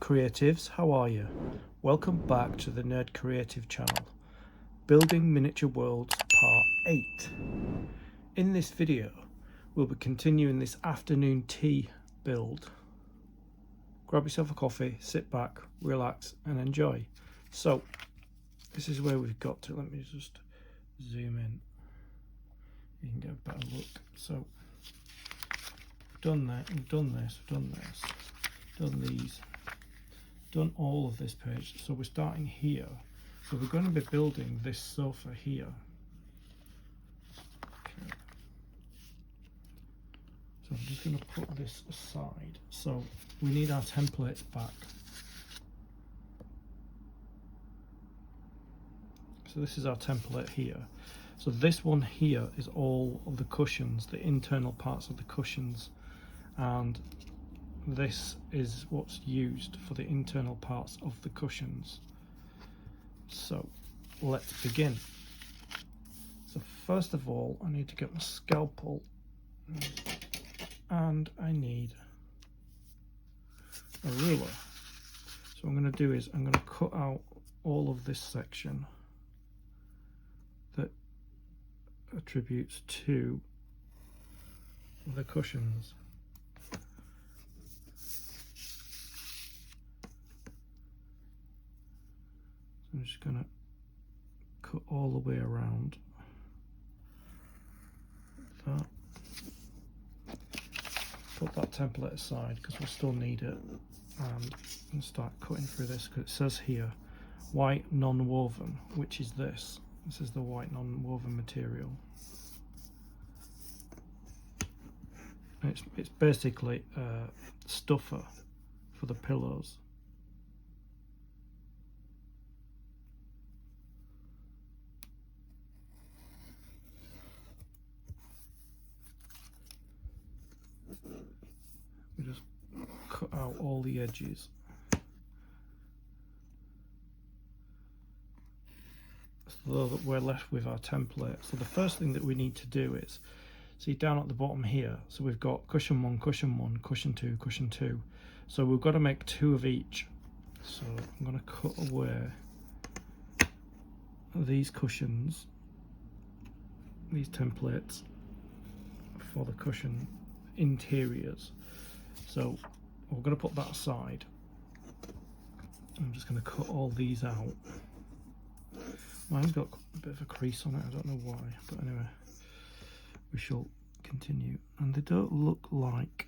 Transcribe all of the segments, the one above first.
Creatives, how are you? Welcome back to the Nerd Creative channel, Building Miniature Worlds Part 8. In this video, we'll be continuing this afternoon tea build. Grab yourself a coffee, sit back, relax and enjoy. So, this is where we've got to. Let me just zoom in. You can get a better look. So, we've done that, we've done this, we've done this, done these. Done all of this page, so we're starting here. So we're going to be building this sofa here. Okay. So I'm just going to put this aside. So we need our templates back. So this is our template here. So this one here is all of the cushions, the internal parts of the cushions, and this is what's used for the internal parts of the cushions. So let's begin. So first of all, I need to get my scalpel and I need a ruler. So what I'm going to do is I'm going to cut out all of this section that attributes to the cushions. I'm just going to cut all the way around that. Put that template aside because we'll still need it, and start cutting through this because it says here white non-woven, which is this. This is the white non-woven material. It's basically a stuffer for the pillows. We just cut out all the edges. So that we're left with our template. So the first thing that we need to do is, see down at the bottom here, so we've got cushion 1, cushion 1, cushion 2, cushion 2. So we've got to make 2 of each. So I'm going to cut away these cushions, these templates for the cushion interiors. So we're going to put that aside. I'm just going to cut all these out. Mine's got a bit of a crease on it, I don't know why, but anyway, we shall continue. And they don't look like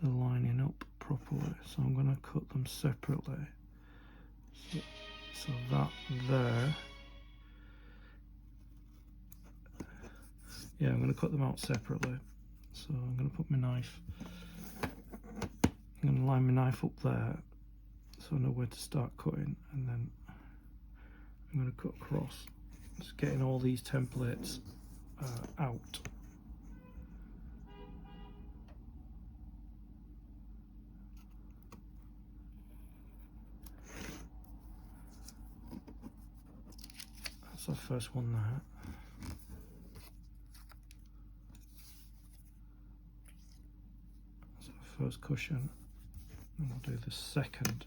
they're lining up properly, so I'm going to cut them separately. So that there. Yeah, I'm going to cut them out separately. So I'm going to put my knife, I'm going to line my knife up there so I know where to start cutting, and then I'm going to cut across, just getting all these templates out. That's our first one there. First cushion, and we'll do the second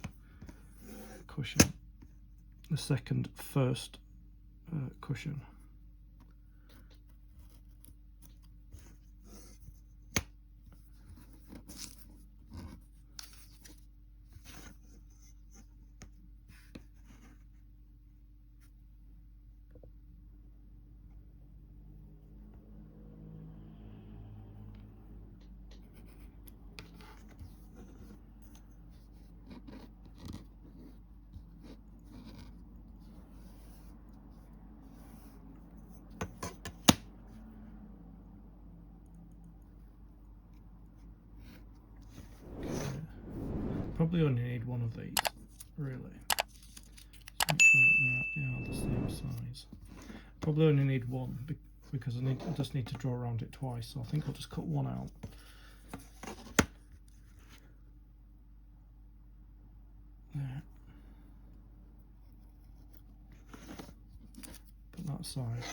cushion, the first cushion. Probably only need one of these, really. Just make sure that they are the same size. Probably only need one because I just need to draw around it twice, so I think I'll just cut one out. There. Put that aside.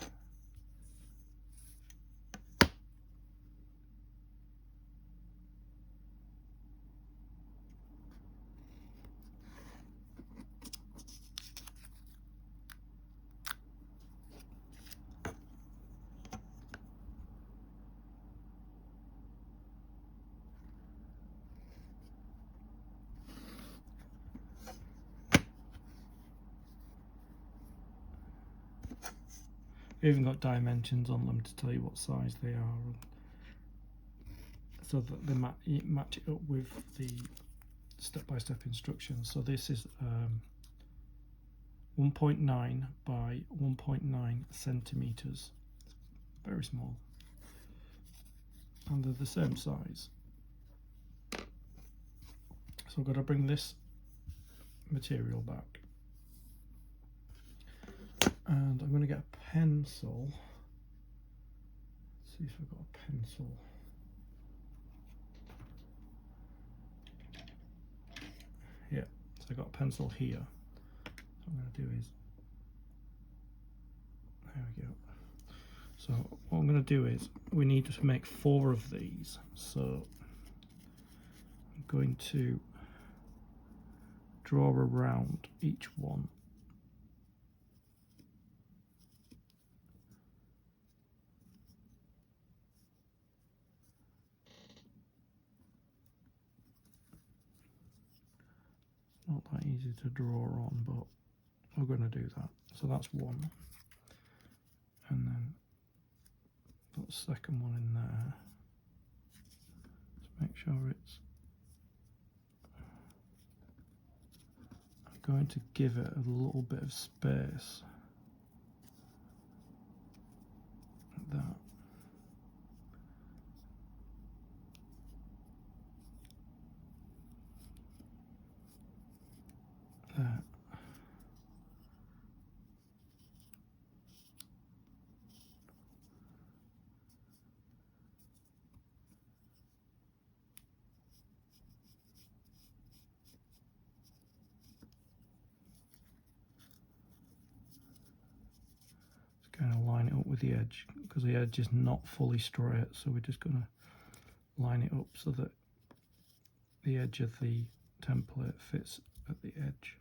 I've even got dimensions on them to tell you what size they are, so that they match it up with the step-by-step instructions. So this is 1.9 by 1.9 centimeters, very small, and they're the same size. So I've got to bring this material back, and I'm going to get a pencil. Let's see if I've got a pencil. Yeah, so I've got a pencil here. What I'm going to do is, there we go. So what I'm going to do is, we need to make 4 of these. So I'm going to draw around each one. Not that easy to draw on, but we're going to do that. So that's one, and then put the second one in there. Just make sure it's, I'm going to give it a little bit of space, like that. There. Kind of line it up with the edge, because the edge is not fully straight, so we're just going to line it up so that the edge of the template fits at the edge.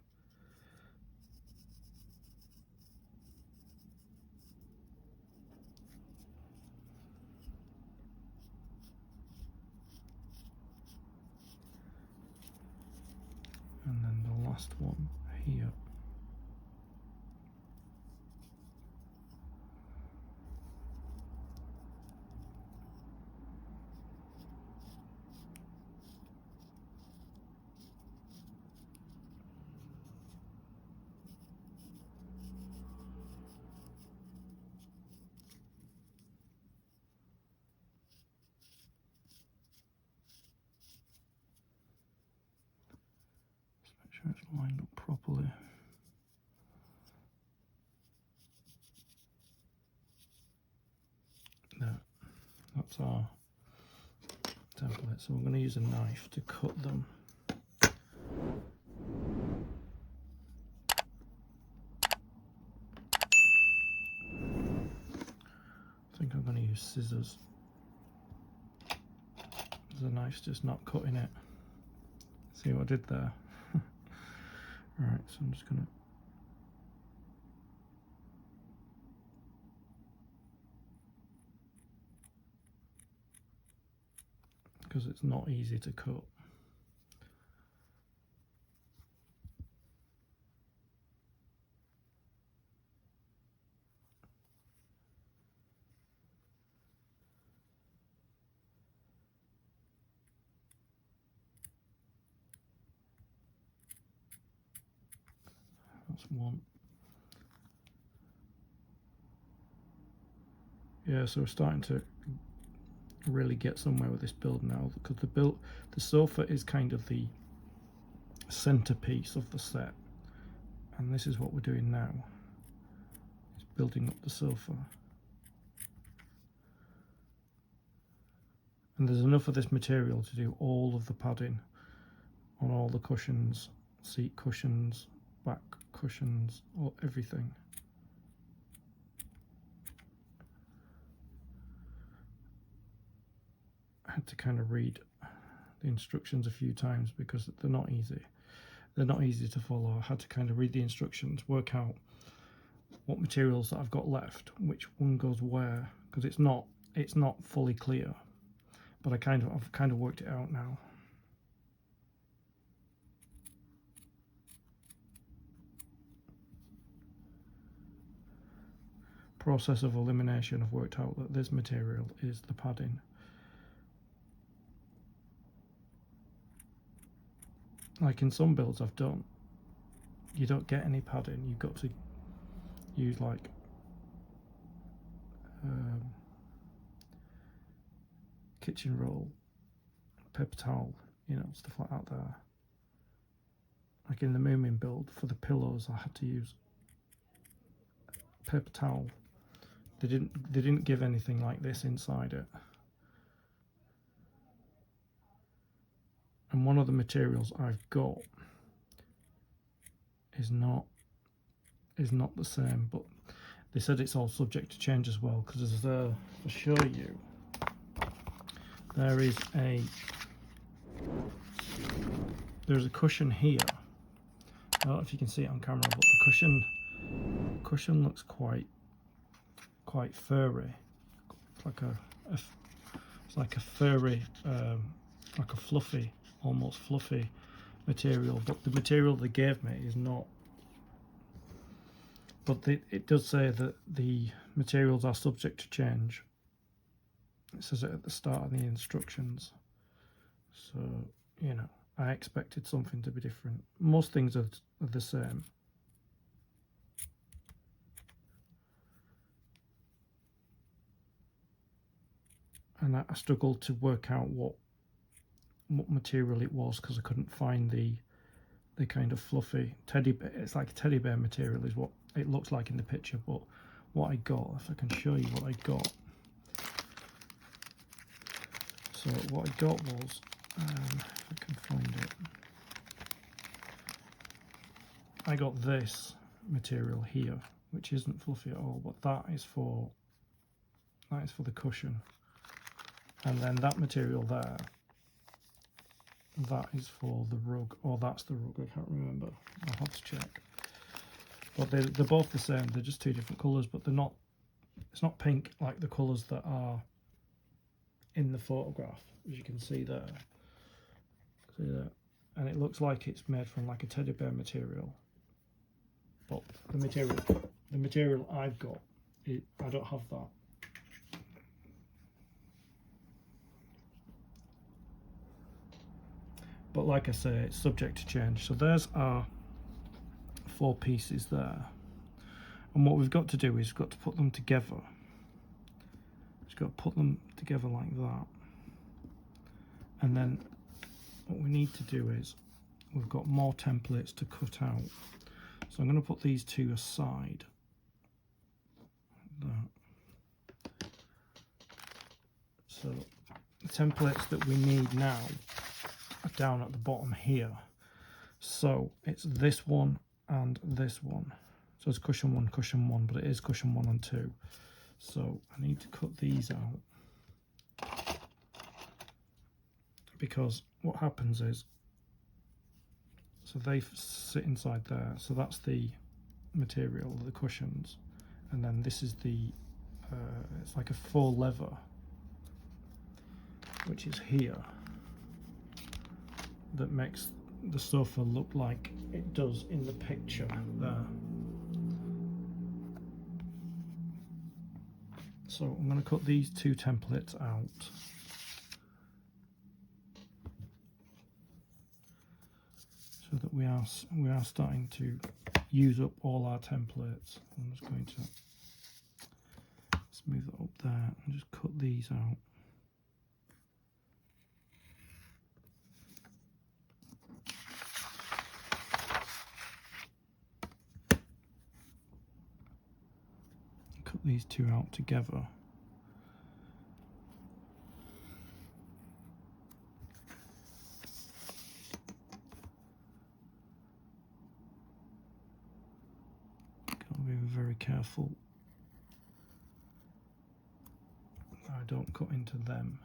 And then the last one here. Make sure it's lined up properly. There, that's our template. So I'm going to use a knife to cut them. I think I'm going to use scissors. The knife's just not cutting it. See what I did there? Right, so I'm just going to because it's not easy to cut. That's one. Yeah, so we're starting to really get somewhere with this build now, because the sofa is kind of the centerpiece of the set, and this is what we're doing now. It's building up the sofa. And there's enough of this material to do all of the padding on all the cushions, seat cushions, back cushions, or everything. I had to kind of read the instructions a few times because they're not easy. They're not easy to follow. I had to kind of read the instructions, work out what materials that I've got left, which one goes where, because it's not fully clear. But I've kind of worked it out now. process of elimination, I've worked out that this material is the padding. Like in some builds I've done, you don't get any padding. You've got to use like kitchen roll, paper towel, you know, stuff like that there. Like in the Moomin build, for the pillows I had to use paper towel. They didn't give anything like this inside it. And one of the materials I've got is not the same, but they said it's all subject to change as well, because as I'll show you, there's a cushion here. I don't know if you can see it on camera, but the cushion looks quite furry. It's like a furry, like a fluffy, almost fluffy material. But the material they gave me is not. But it does say that the materials are subject to change. It says it at the start of the instructions. So, you know, I expected something to be different. Most things are the same. And I struggled to work out what material it was, because I couldn't find the kind of fluffy teddy bear. It's like a teddy bear material is what it looks like in the picture, but what I got, if I can show you what I got. So what I got was, if I can find it, I got this material here, which isn't fluffy at all, but that is for the cushion. And then that material there, that is for the rug, or that's the rug, I can't remember, I'll have to check. But they're both the same, they're just two different colours, but they're not, it's not pink like the colours that are in the photograph, as you can see there. See that? And it looks like it's made from like a teddy bear material. But the material I've got, I don't have that. But like I say, it's subject to change. So there's our 4 pieces there. And what we've got to do is we've got to put them together. Just got to put them together like that. And then what we need to do is, we've got more templates to cut out. So I'm going to put these 2 aside. Like that. So the templates that we need now are down at the bottom here. So it's this one and this one. So it's cushion 1, but it is cushion 1 and 2. So I need to cut these out, because what happens is, so they sit inside there, so that's the material, the cushions, and then this is the it's like a 4 lever, which is here, that makes the sofa look like it does in the picture there. So I'm going to cut these 2 templates out. So that we are starting to use up all our templates. I'm just going to smooth it up there and just cut these out. Cut these 2 out together. Be very careful that I don't cut into them.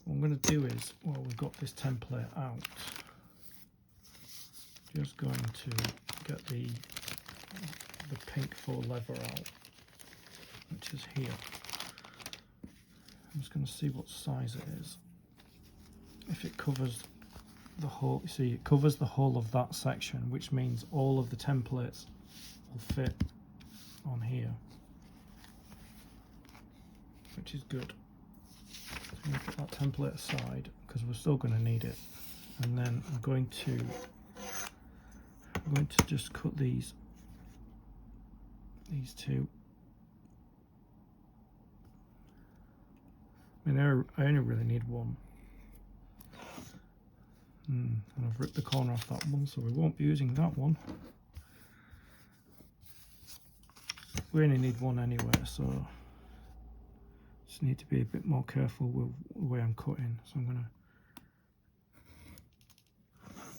What I'm going to do is, well, we've got this template out, just going to get the pink faux leather out, which is here. I'm just going to see what size it is. If it covers the whole, you see, it covers the whole of that section, which means all of the templates will fit on here, which is good. So I'm going to put that template aside because we're still going to need it, and then I'm going to just cut these two. I mean, I only really need one. And I've ripped the corner off that one, so we won't be using that one. We only need one anyway, so just need to be a bit more careful with the way I'm cutting. So I'm gonna,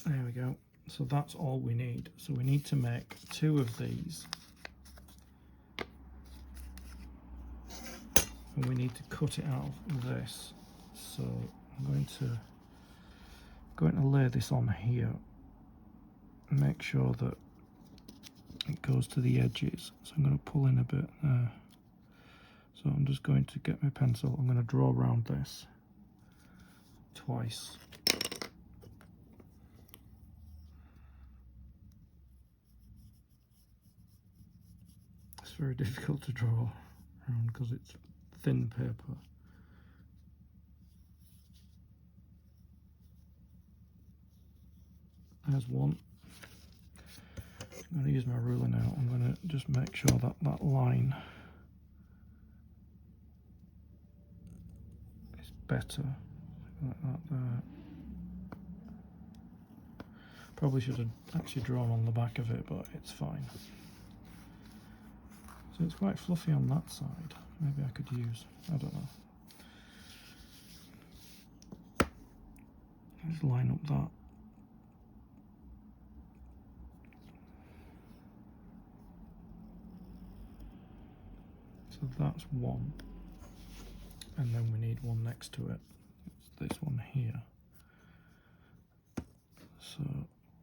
there we go. So that's all we need. So we need to make 2 of these. And we need to cut it out of this. So I'm going to lay this on here and make sure that it goes to the edges. So I'm going to pull in a bit there. So I'm just going to get my pencil. I'm going to draw around this twice. It's very difficult to draw around because it's thin paper. There's one. I'm going to use my ruler now. I'm going to just make sure that that line is better, like that there. Probably should have actually drawn on the back of it, but it's fine. So it's quite fluffy on that side. Maybe I could use, I don't know. Just line up that. So that's one, and then we need one next to it. It's this one here. So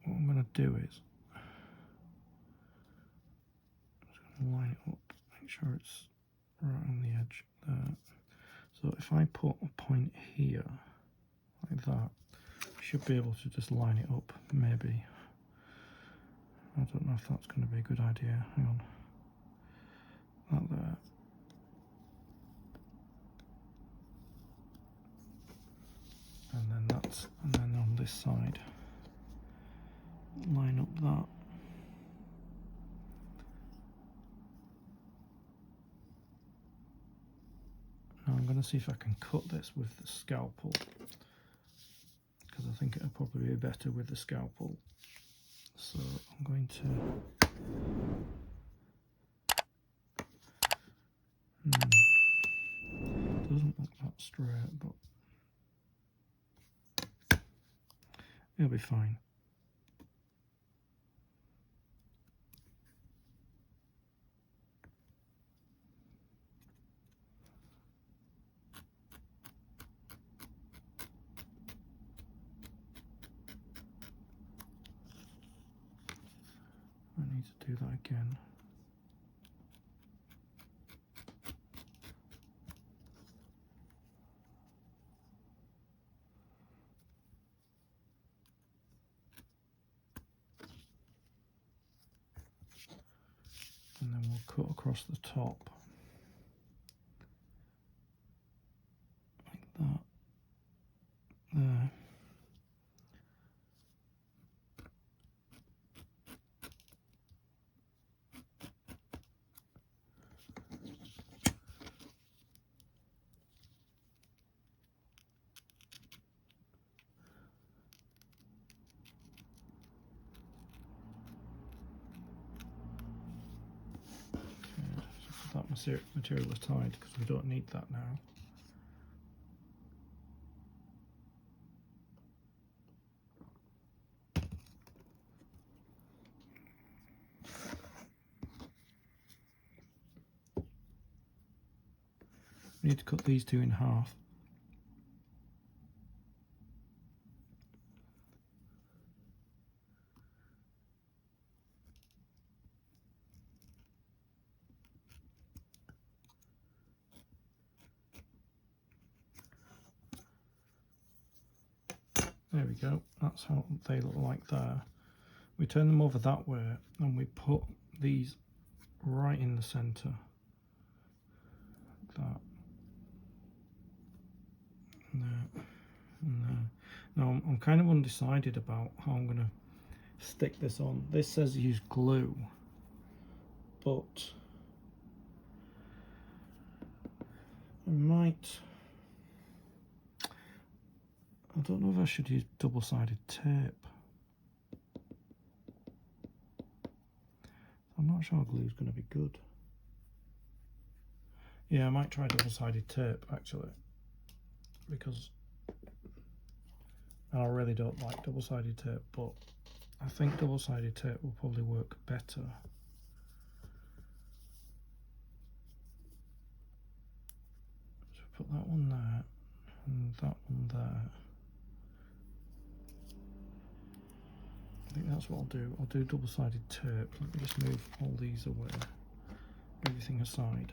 what I'm going to do is I'm just going to line it up, make sure it's right on the edge there. So if I put a point here like that, I should be able to just line it up, maybe. I don't know if that's going to be a good idea. Hang on. That there. And then on this side, line up that. Now I'm going to see if I can cut this with the scalpel, because I think it'll probably be better with the scalpel. So I'm going to doesn't look that straight, but it'll be fine. I need to do that again. And then we'll cut across the top like that there. That material aside because we don't need that now. We need to cut these two in half. There we go, that's how they look like there. We turn them over that way and we put these right in the centre, like that. And there, and there. Now I'm kind of undecided about how I'm going to stick this on. This says use glue, but I might, I don't know if I should use double-sided tape. I'm not sure glue is going to be good. Yeah, I might try double-sided tape actually, because I really don't like double-sided tape, but I think double-sided tape will probably work better. So put that one there and that one there. I think that's what I'll do. I'll do double-sided tape. Let me just move all these away, everything aside.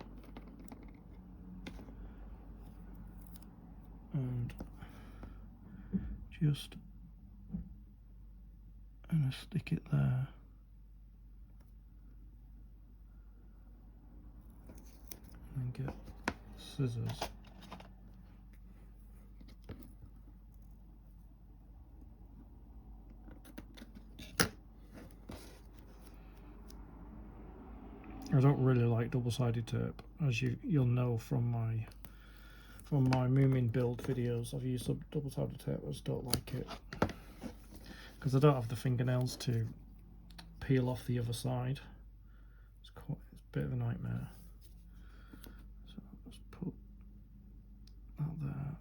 And just gonna stick it there. And get scissors. I don't really like double-sided tape, as you'll know from my Moomin build videos. I've used double-sided tape. I just don't like it because I don't have the fingernails to peel off the other side. It's a bit of a nightmare. So let's put that there.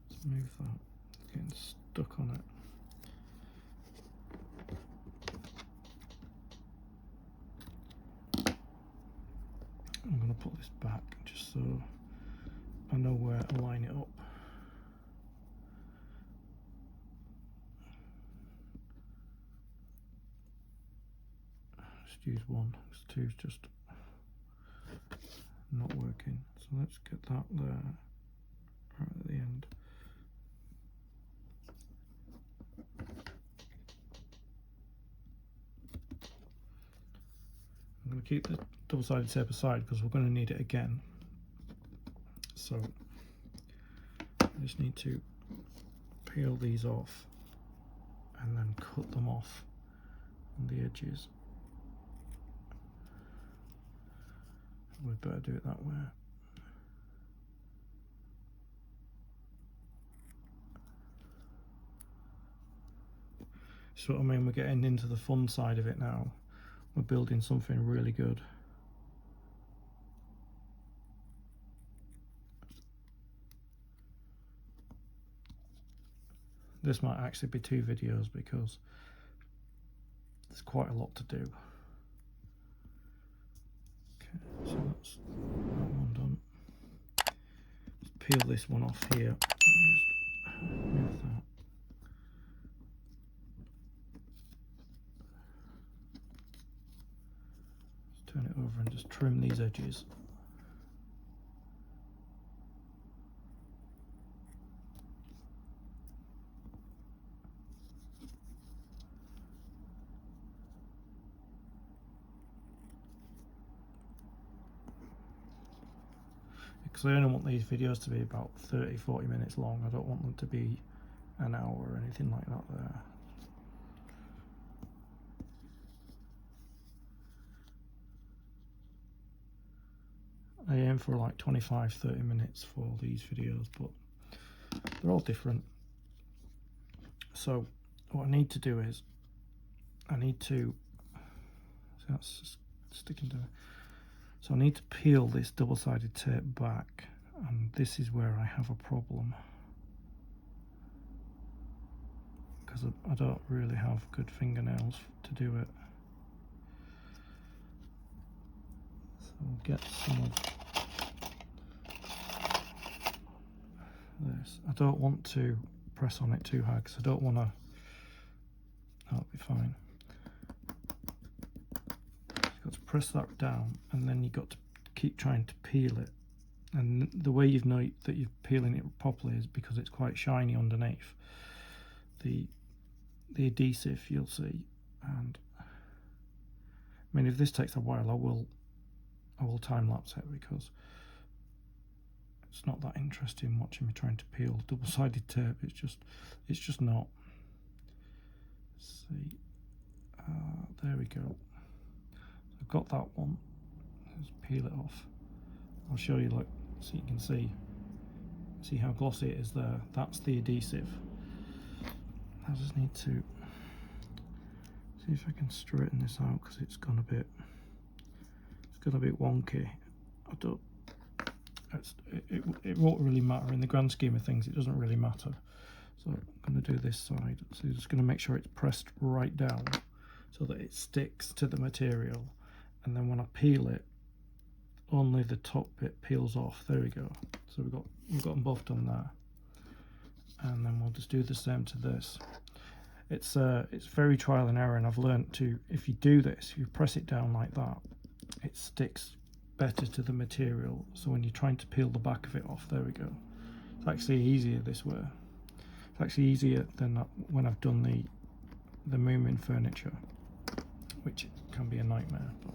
Let's move that. It's getting stuck on it. I'm going to put this back just so I know where to line it up. Just use one, because two's just not working. So let's get that there, right at the end. I'm going to keep the double-sided tape aside because we're going to need it again. So I just need to peel these off and then cut them off on the edges. We'd better do it that way. So I mean, we're getting into the fun side of it now. We're building something really good. This might actually be 2 videos because there's quite a lot to do. Okay, so that's that one done. Let's peel this one off here. Just move that. Just turn it over and just trim these edges. Because I only want these videos to be about 30-40 minutes long. I don't want them to be an hour or anything like that there. I aim for like 25-30 minutes for these videos, but they're all different. So what I need to do is I need to, so that's just sticking to, so I need to peel this double-sided tape back, and this is where I have a problem because I don't really have good fingernails to do it. So we'll get some of this. I don't want to press on it too hard because I don't want to, that'll be fine. You've got to press that down and then you've got to keep trying to peel it And the way you know that you're peeling it properly is because it's quite shiny underneath. The adhesive, you'll see. And I mean, if this takes a while, I will time lapse it, because it's not that interesting watching me trying to peel double-sided tape. It's just not. Let's see, there we go. I've got that one. Let's peel it off. I'll show you, like, so you can see how glossy it is there. That's the adhesive. I just need to see if I can straighten this out, because it's gone a bit wonky. It won't really matter in the grand scheme of things. It doesn't really matter. So I'm going to do this side. So you're just going to make sure it's pressed right down so that it sticks to the material, and then when I peel it, only the top bit peels off. There we go. So we've got them both done there, and then we'll just do the same to this. It's very trial and error, and I've learned to, if you do this, if you press it down like that, it sticks better to the material. So when you're trying to peel the back of it off, there we go. It's actually easier this way. It's actually easier than when I've done the Moomin furniture, which can be a nightmare. But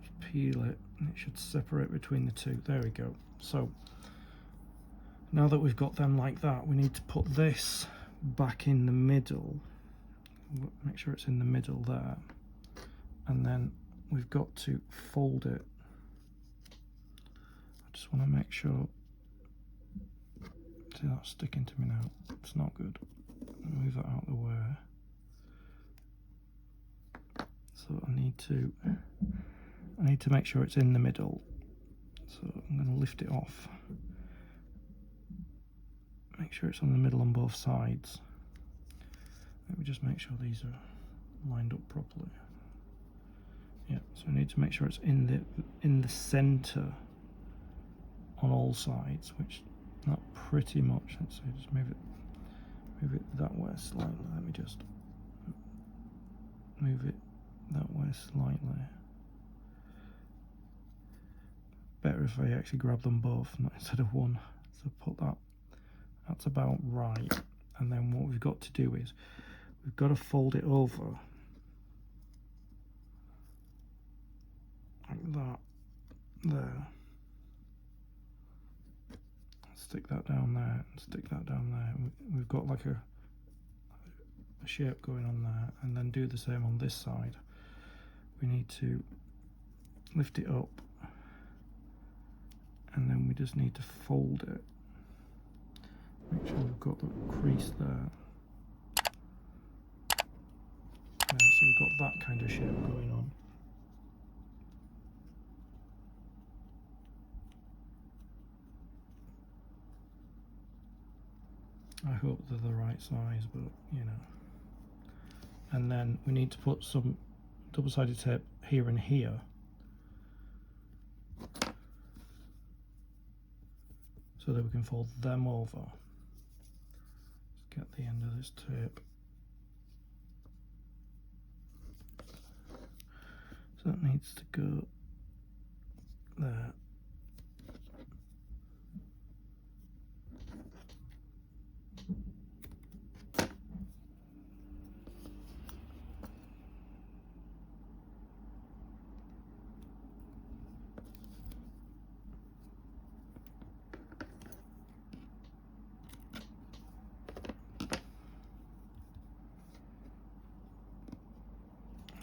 just peel it, and it should separate between the two. There we go. So now that we've got them like that, we need to put this back in the middle. Make sure it's in the middle there, and then we've got to fold it. I just want to make sure. See, that's sticking to me now. It's not good. Move that out of the way. So I need to make sure it's in the middle. So I'm going to lift it off. Make sure it's on the middle on both sides. Let me just make sure these are lined up properly. Yeah, so I need to make sure it's in the center on all sides, which not pretty much. Let's see, just move it that way slightly. Let me just move it that way slightly. Better if I actually grab them both, not instead of one. So put that. That's about right. And then what we've got to do is we've got to fold it over like that there. Stick that down there and stick that down there. We've got like a shape going on there, and then do the same on this side. We need to lift it up, and then we just need to fold it. Make sure we've got the crease there. Yeah, so we've got that kind of shape going on. I hope they're the right size, but you know. And then we need to put some double-sided tape here and here. So that we can fold them over. Let's get the end of this tape. So that needs to go there.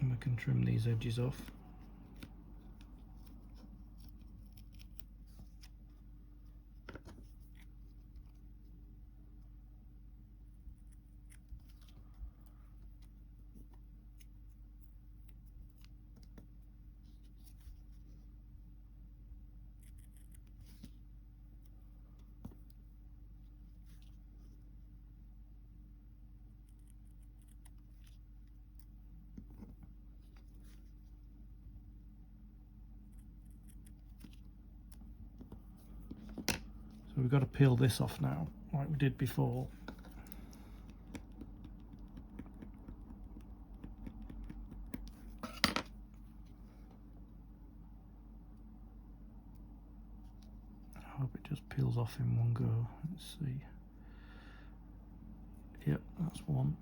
And we can trim these edges off. So we've got to peel this off now, like we did before. it just peels off in one go. Let's see. Yep, that's one.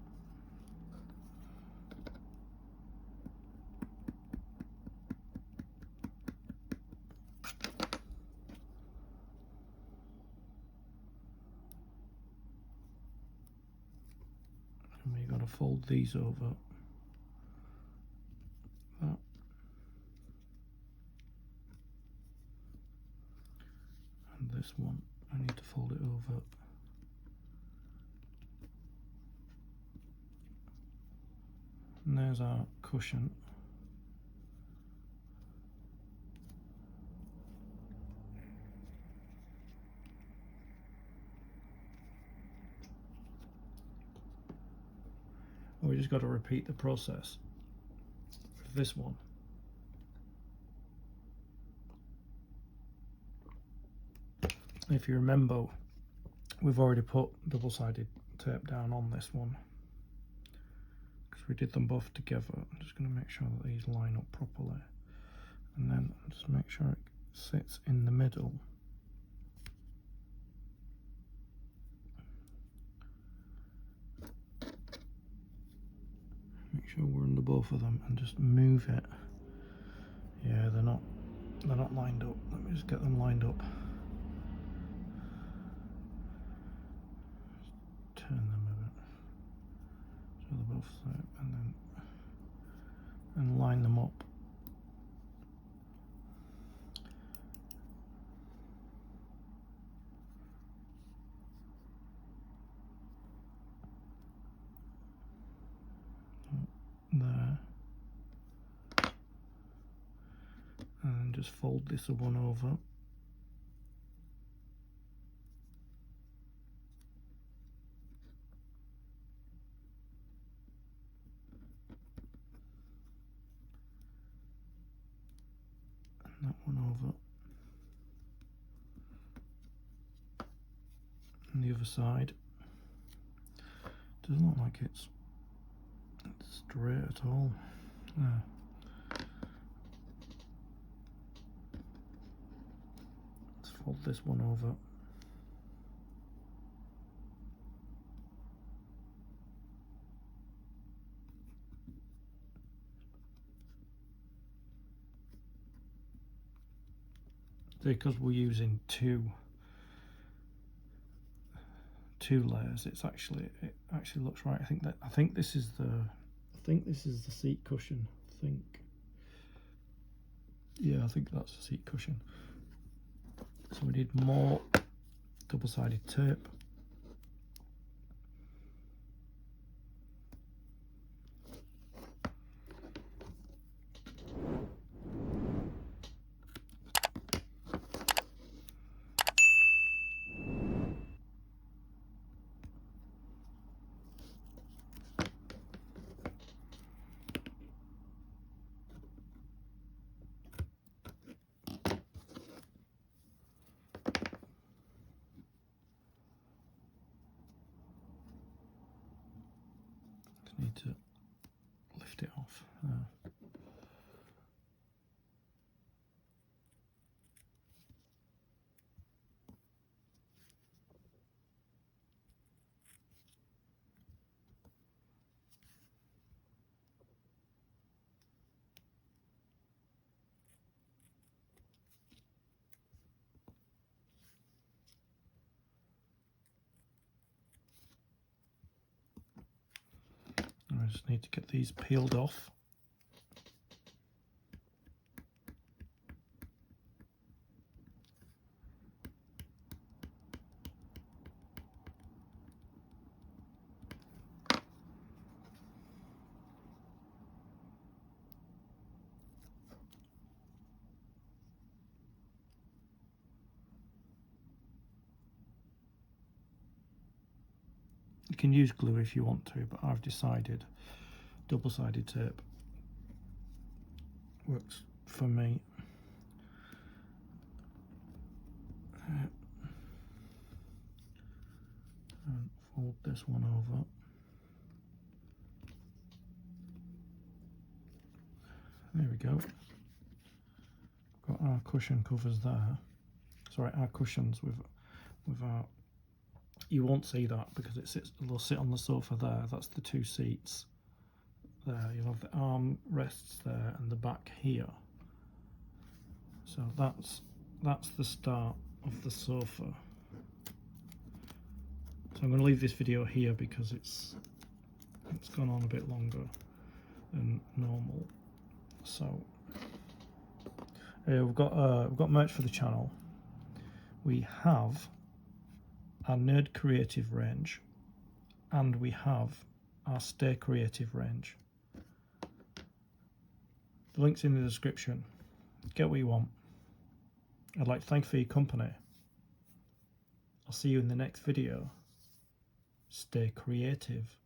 And we've got to fold these over. That. And this one, I need to fold it over. And there's our cushion. We just got to repeat the process with this one. If you remember, we've already put double-sided tape down on this one because we did them both together. I'm just going to make sure that these line up properly, and then just make sure it sits in the middle. Make sure we're under both of them and just move it. Yeah, they're not lined up. Let me just get them lined up. Just turn them a bit so they're both there, and line them up. There, and just fold this one over. And that one over. And the other side. Doesn't look like it's straight at all. There. Let's fold this one over. Because we're using two layers, it actually looks right. I think this is the seat cushion. Yeah, I think that's the seat cushion. So we need more double-sided tape. Need to lift it off. I just need to get these peeled off. You can use glue if you want to, but I've decided double-sided tape works for me. And fold this one over. There we go. Got our cushion covers there. sorry, our cushions with our. You won't see that because they'll sit on the sofa there. That's the 2 seats there. You'll have the arm rests there and the back here. So that's the start of the sofa. So I'm going to leave this video here because it's gone on a bit longer than normal. So we've got merch for the channel. We have our Nerd Creative range, and we have our Stay Creative range. The link's in the description. Get what you want. I'd like to thank you for your company. I'll see you in the next video. Stay creative.